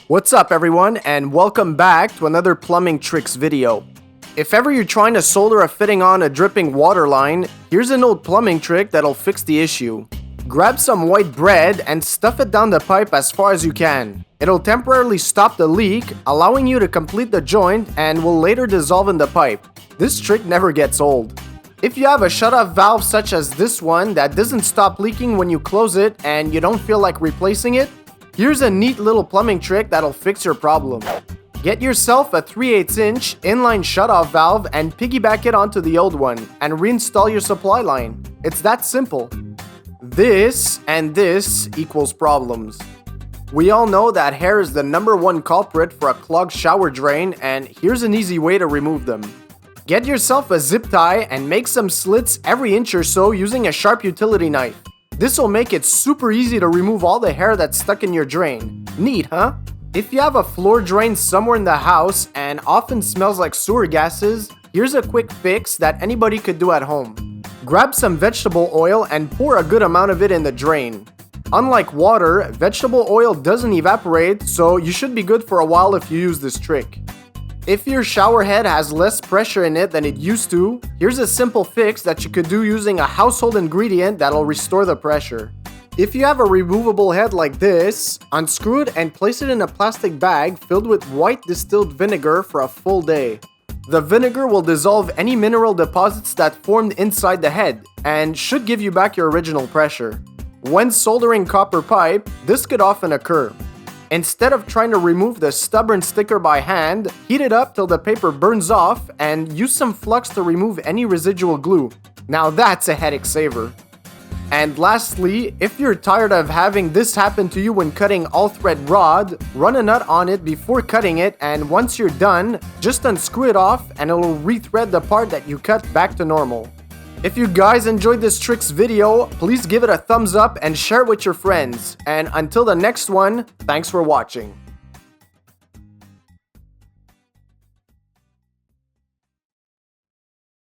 What's up everyone, and welcome back to another plumbing tricks video. If ever you're trying to solder a fitting on a dripping water line, here's an old plumbing trick that'll fix the issue. Grab some white bread and stuff it down the pipe as far as you can. It'll temporarily stop the leak, allowing you to complete the joint and will later dissolve in the pipe. This trick never gets old. If you have a shutoff valve such as this one that doesn't stop leaking when you close it and you don't feel like replacing it, here's a neat little plumbing trick that'll fix your problem. Get yourself a 3/8 inch inline shutoff valve and piggyback it onto the old one and reinstall your supply line. It's that simple. This and this equals problems. We all know that hair is the #1 culprit for a clogged shower drain, and here's an easy way to remove them. Get yourself a zip tie and make some slits every inch or so using a sharp utility knife. This will make it super easy to remove all the hair that's stuck in your drain. Neat, huh? If you have a floor drain somewhere in the house and often smells like sewer gases, here's a quick fix that anybody could do at home. Grab some vegetable oil and pour a good amount of it in the drain. Unlike water, vegetable oil doesn't evaporate, so you should be good for a while if you use this trick. If your shower head has less pressure in it than it used to, here's a simple fix that you could do using a household ingredient that'll restore the pressure. If you have a removable head like this, unscrew it and place it in a plastic bag filled with white distilled vinegar for a full day. The vinegar will dissolve any mineral deposits that formed inside the head and should give you back your original pressure. When soldering copper pipe, this could often occur. Instead of trying to remove the stubborn sticker by hand, heat it up till the paper burns off and use some flux to remove any residual glue. Now that's a headache saver. And lastly, if you're tired of having this happen to you when cutting all-thread rod, run a nut on it before cutting it, and once you're done, just unscrew it off and it'll rethread the part that you cut back to normal. If you guys enjoyed this tricks video, please give it a thumbs up and share it with your friends. And until the next one, thanks for watching.